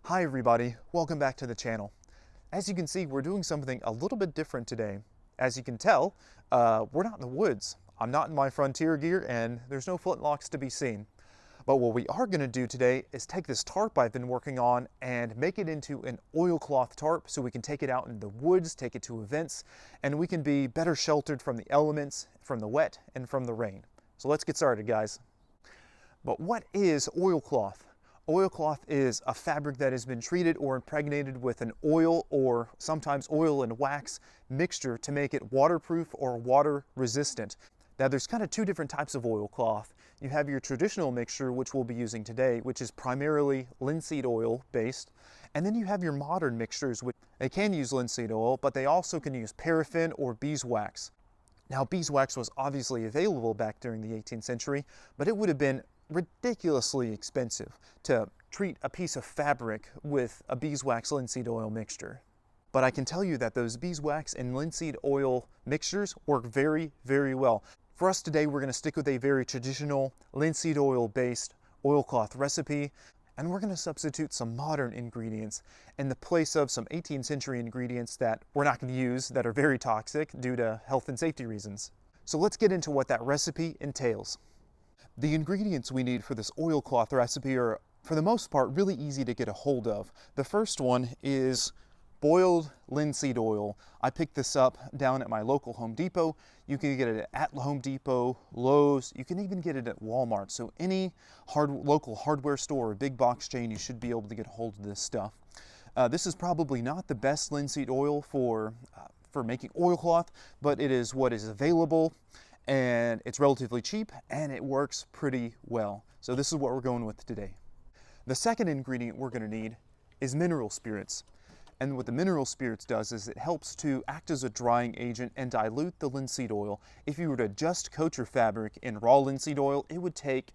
Hi everybody, welcome back to the channel. As you can see, we're doing something a little bit different today. As you can tell, we're not in the woods. I'm not in my frontier gear and there's no flintlocks to be seen. But what we are going to do today is take this tarp I've been working on and make it into an oilcloth tarp so we can take it out in the woods, take it to events, and we can be better sheltered from the elements, from the wet, and from the rain. So let's get started, guys. But what is oilcloth? Oilcloth is a fabric that has been treated or impregnated with an oil or sometimes oil and wax mixture to make it waterproof or water resistant. Now there's kind of two different types of oilcloth. You have your traditional mixture, which we'll be using today, which is primarily linseed oil based. And then you have your modern mixtures, which they can use linseed oil, but they also can use paraffin or beeswax. Now beeswax was obviously available back during the 18th century, but it would have been ridiculously expensive to treat a piece of fabric with a beeswax linseed oil mixture. But I can tell you that those beeswax and linseed oil mixtures work very, very well. For us today, we're going to stick with a very traditional linseed oil based oilcloth recipe, and we're going to substitute some modern ingredients in the place of some 18th century ingredients that we're not going to use that are very toxic due to health and safety reasons. So let's get into what that recipe entails. The ingredients we need for this oilcloth recipe are, for the most part, really easy to get a hold of. The first one is boiled linseed oil. I picked this up down at my local Home Depot. You can get it at Home Depot, Lowe's, you can even get it at Walmart. So any local hardware store or big box chain, you should be able to get a hold of this stuff. This is probably not the best linseed oil for making oilcloth, but it is what is available. And it's relatively cheap and it works pretty well. So this is what we're going with today. The second ingredient we're going to need is mineral spirits. And what the mineral spirits does is it helps to act as a drying agent and dilute the linseed oil. If you were to just coat your fabric in raw linseed oil, it would take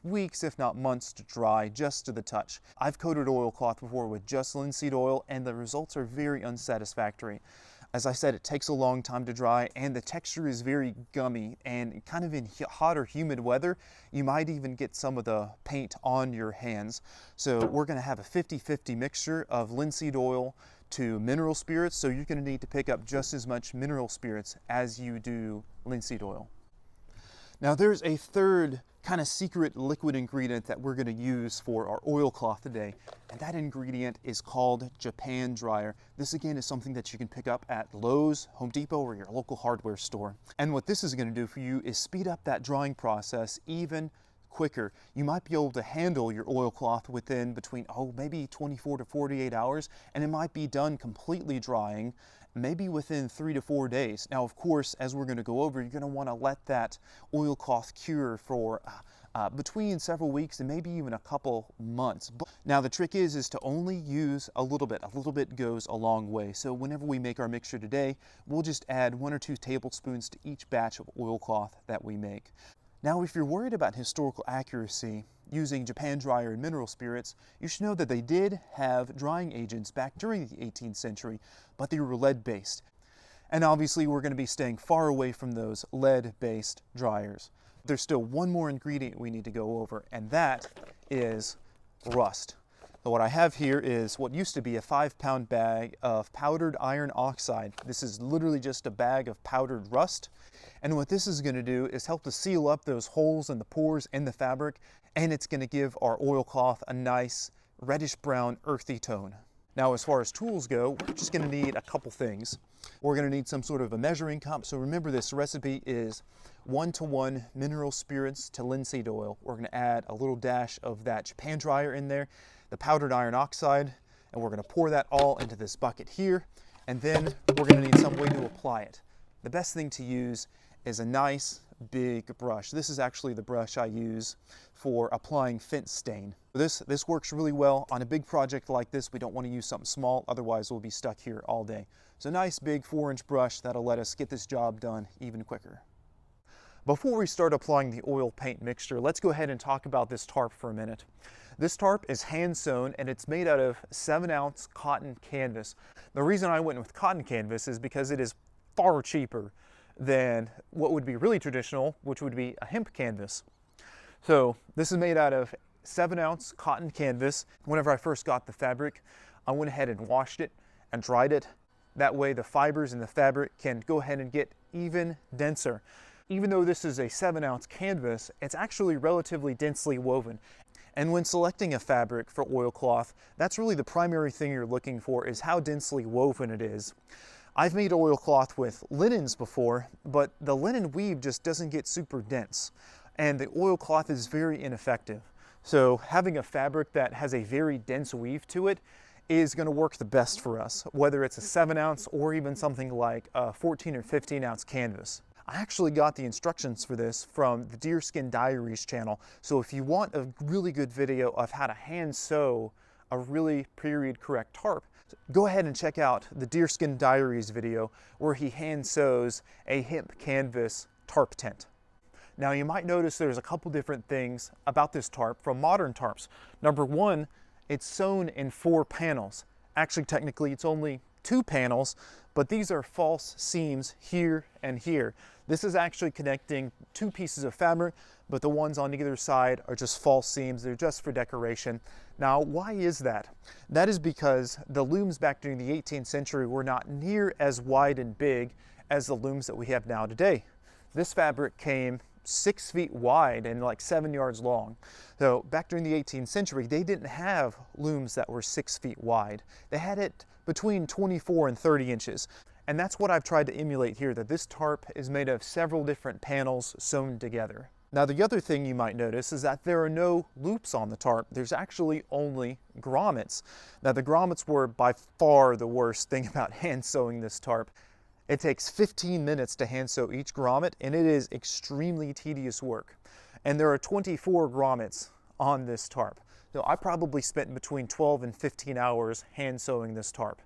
weeks, if not months, to dry just to the touch. I've coated oilcloth before with just linseed oil and the results are very unsatisfactory. As I said, it takes a long time to dry and the texture is very gummy, and kind of in hot or humid weather, you might even get some of the paint on your hands. So we're going to have a 50-50 mixture of linseed oil to mineral spirits, so you're going to need to pick up just as much mineral spirits as you do linseed oil. Now there's a third kind of secret liquid ingredient that we're going to use for our oilcloth today, and that ingredient is called Japan dryer. This again is something that you can pick up at Lowe's, Home Depot, or your local hardware store. And what this is going to do for you is speed up that drying process even quicker. You might be able to handle your oilcloth within between maybe 24 to 48 hours, and it might be done completely drying maybe within 3 to 4 days. Now, of course, as we're going to go over, you're going to want to let that oilcloth cure for between several weeks and maybe even a couple months. Now, the trick is to only use a little bit. A little bit goes a long way. So whenever we make our mixture today, we'll just add 1 or 2 tablespoons to each batch of oilcloth that we make. Now, if you're worried about historical accuracy using Japan dryer and mineral spirits, you should know that they did have drying agents back during the 18th century, but they were lead-based. And obviously, we're going to be staying far away from those lead-based dryers. There's still one more ingredient we need to go over, and that is rust. So what I have here is what used to be a 5-pound bag of powdered iron oxide. This is literally just a bag of powdered rust. And what this is going to do is help to seal up those holes and the pores in the fabric, and it's going to give our oilcloth a nice reddish brown earthy tone. Now, as far as tools go, we're just going to need a couple things. We're going to need some sort of a measuring cup. So remember, this recipe is 1-to-1 mineral spirits to linseed oil. We're going to add a little dash of that Japan dryer in there, the powdered iron oxide, and we're going to pour that all into this bucket here. And then we're going to need some way to apply it. The best thing to use is a nice big brush. This is actually the brush I use for applying fence stain. This works really well on a big project like this. We don't want to use something small, otherwise we'll be stuck here all day. So a nice big 4-inch brush that'll let us get this job done even quicker. Before we start applying the oil paint mixture, let's go ahead and talk about this tarp for a minute. This tarp is hand sewn and it's made out of 7-ounce cotton canvas. The reason I went with cotton canvas is because it is far cheaper than what would be really traditional, which would be a hemp canvas. So this is made out of 7-ounce cotton canvas. Whenever I first got the fabric, I went ahead and washed it and dried it. That way the fibers in the fabric can go ahead and get even denser. Even though this is a 7-ounce canvas, it's actually relatively densely woven. And when selecting a fabric for oilcloth, that's really the primary thing you're looking for, is how densely woven it is. I've made oilcloth with linens before, but the linen weave just doesn't get super dense, and the oilcloth is very ineffective. So having a fabric that has a very dense weave to it is going to work the best for us, whether it's a 7-ounce or even something like a 14 or 15-ounce canvas. I actually got the instructions for this from the Deerskin Diaries channel, so if you want a really good video of how to hand sew a really period correct tarp, go ahead and check out the Deerskin Diaries video where he hand sews a hemp canvas tarp tent. Now you might notice there's a couple different things about this tarp from modern tarps. Number one, it's sewn in 4 panels. Actually, technically it's only 2 panels, but these are false seams here and here. This is actually connecting 2 pieces of fabric, but the ones on either side are just false seams. They're just for decoration. Now, why is that? That is because the looms back during the 18th century were not near as wide and big as the looms that we have now today. This fabric came 6 feet wide and like 7 yards long. So back during the 18th century, they didn't have looms that were 6 feet wide. They had it between 24 and 30 inches. And that's what I've tried to emulate here, that this tarp is made of several different panels sewn together. Now the other thing you might notice is that there are no loops on the tarp. There's actually only grommets. Now the grommets were by far the worst thing about hand sewing this tarp. It takes 15 minutes to hand sew each grommet, and it is extremely tedious work. And there are 24 grommets on this tarp. So I probably spent between 12 and 15 hours hand sewing this tarp.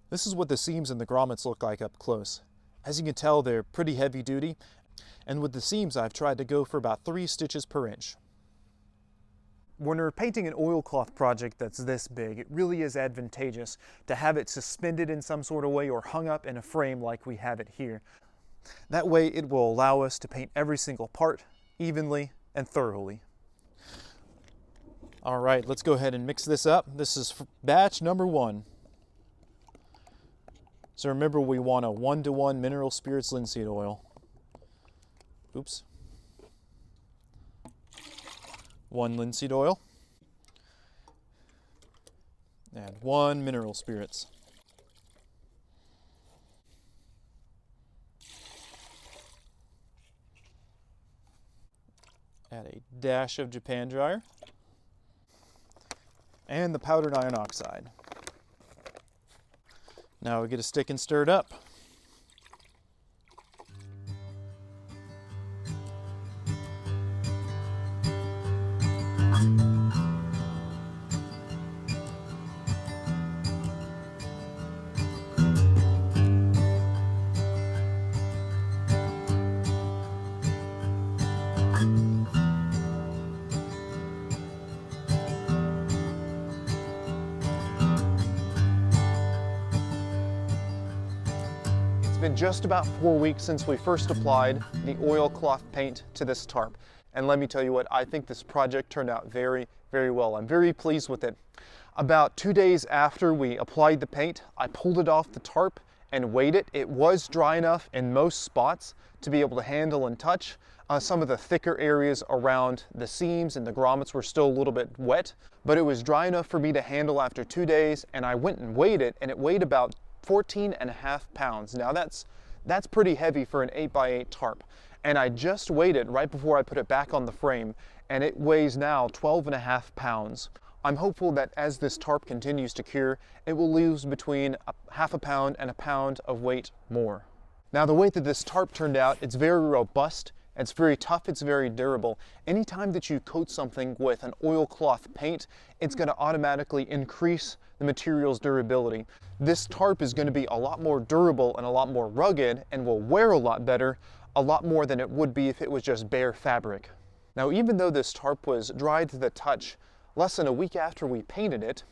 This is what the seams and the grommets look like up close. As you can tell, they're pretty heavy duty, and with the seams I've tried to go for about 3 stitches per inch. When we're painting an oilcloth project that's this big, it really is advantageous to have it suspended in some sort of way or hung up in a frame like we have it here. That way it will allow us to paint every single part evenly and thoroughly. All right, let's go ahead and mix this up. This is batch number 1. So remember, we want a 1-to-1 mineral spirits linseed oil. Oops. 1 linseed oil. And 1 mineral spirits. Add a dash of Japan dryer. And the powdered iron oxide. Now we get a stick and stir it up. It's been just about 4 weeks since we first applied the oilcloth paint to this tarp. And let me tell you what, I think this project turned out very, very well. I'm very pleased with it. About 2 days after we applied the paint, I pulled it off the tarp and weighed it. It was dry enough in most spots to be able to handle and touch. Some of the thicker areas around the seams and the grommets were still a little bit wet, but it was dry enough for me to handle after 2 days, and I went and weighed it, and it weighed about 14.5 pounds. Now that's pretty heavy for an 8x8 tarp. And I just weighed it right before I put it back on the frame, and it weighs now 12.5 pounds. I'm hopeful that as this tarp continues to cure, it will lose between half a pound and a pound of weight more. Now the way that this tarp turned out, it's very robust, it's very tough, it's very durable. Anytime that you coat something with an oilcloth paint, it's going to automatically increase the material's durability. This tarp is going to be a lot more durable and a lot more rugged and will wear a lot better, a lot more than it would be if it was just bare fabric. Now even though this tarp was dry to the touch less than a week after we painted it,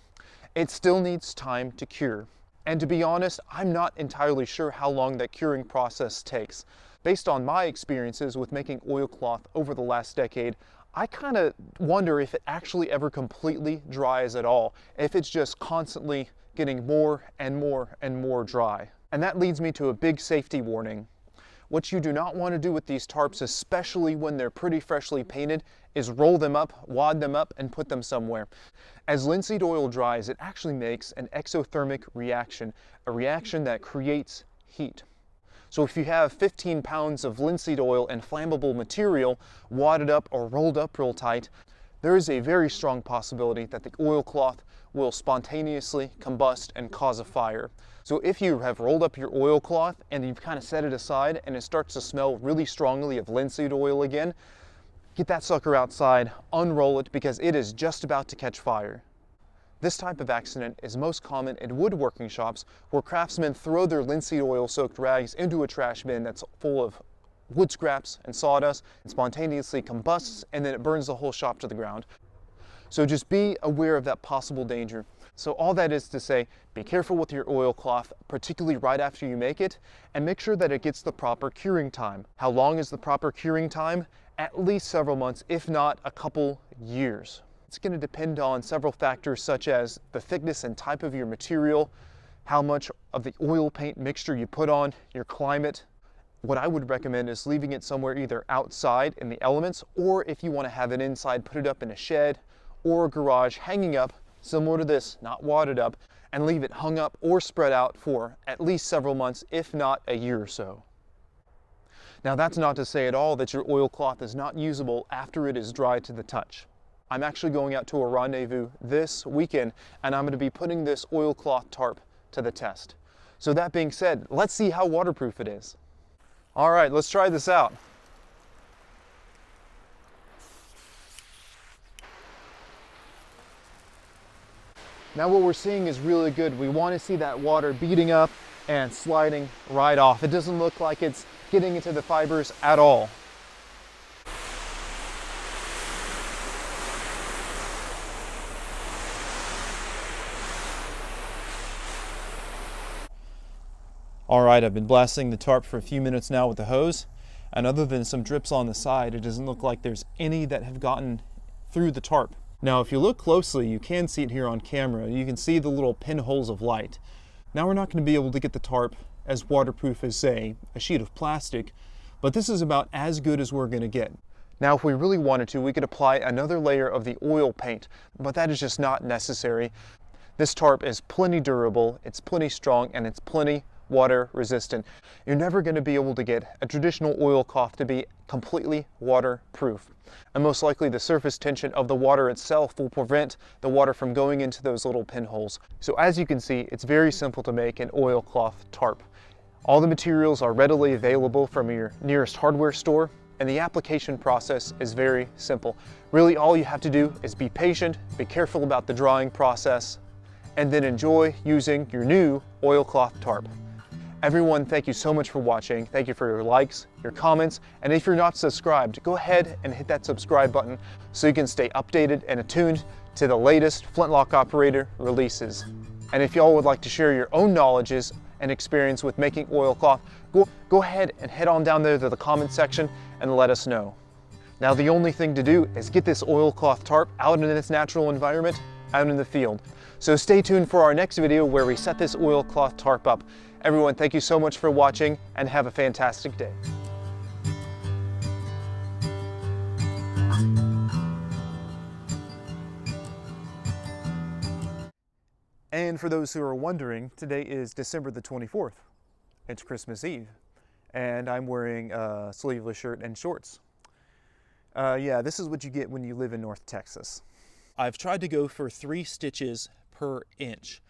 it still needs time to cure. And to be honest, I'm not entirely sure how long that curing process takes. Based on my experiences with making oilcloth over the last decade, I kind of wonder if it actually ever completely dries at all, if it's just constantly getting more and more and more dry. And that leads me to a big safety warning. What you do not want to do with these tarps, especially when they're pretty freshly painted, is roll them up, wad them up, and put them somewhere. As linseed oil dries, it actually makes an exothermic reaction, a reaction that creates heat. So if you have 15 pounds of linseed oil and flammable material wadded up or rolled up real tight, there is a very strong possibility that the oilcloth will spontaneously combust and cause a fire. So if you have rolled up your oilcloth and you've kind of set it aside and it starts to smell really strongly of linseed oil again, get that sucker outside, unroll it, because it is just about to catch fire. This type of accident is most common in woodworking shops where craftsmen throw their linseed oil soaked rags into a trash bin that's full of wood scraps and sawdust, and spontaneously combusts, and then it burns the whole shop to the ground. So just be aware of that possible danger. So all that is to say, be careful with your oilcloth, particularly right after you make it, and make sure that it gets the proper curing time. How long is the proper curing time? At least several months, if not a couple years. It's going to depend on several factors such as the thickness and type of your material, how much of the oil paint mixture you put on, your climate. What I would recommend is leaving it somewhere either outside in the elements, or if you want to have it inside, put it up in a shed or a garage, hanging up, similar to this, not wadded up, and leave it hung up or spread out for at least several months, if not a year or so. Now that's not to say at all that your oilcloth is not usable after it is dry to the touch. I'm actually going out to a rendezvous this weekend, and I'm going to be putting this oilcloth tarp to the test. So that being said, let's see how waterproof it is. All right, let's try this out. Now what we're seeing is really good. We want to see that water beating up and sliding right off. It doesn't look like it's getting into the fibers at all. All right, I've been blasting the tarp for a few minutes now with the hose, and other than some drips on the side, it doesn't look like there's any that have gotten through the tarp. Now, if you look closely, you can see it here on camera. You can see the little pinholes of light. Now, we're not going to be able to get the tarp as waterproof as, say, a sheet of plastic, but this is about as good as we're going to get. Now, if we really wanted to, we could apply another layer of the oil paint, but that is just not necessary. This tarp is plenty durable, it's plenty strong, and it's plenty water resistant. You're never going to be able to get a traditional oilcloth to be completely waterproof. And most likely the surface tension of the water itself will prevent the water from going into those little pinholes. So as you can see, it's very simple to make an oilcloth tarp. All the materials are readily available from your nearest hardware store, and the application process is very simple. Really, all you have to do is be patient, be careful about the drying process, and then enjoy using your new oilcloth tarp. Everyone, thank you so much for watching. Thank you for your likes, your comments, and if you're not subscribed, go ahead and hit that subscribe button so you can stay updated and attuned to the latest flintlock operator releases. And if y'all would like to share your own knowledges and experience with making oilcloth, go ahead and head on down there to the comment section and let us know. Now the only thing to do is get this oilcloth tarp out in its natural environment, out in the field. So stay tuned for our next video where we set this oilcloth tarp up. Everyone, thank you so much for watching and have a fantastic day. And for those who are wondering, today is December the 24th. It's Christmas Eve, and I'm wearing a sleeveless shirt and shorts. Yeah, this is what you get when you live in North Texas. I've tried to go for 3 stitches per inch.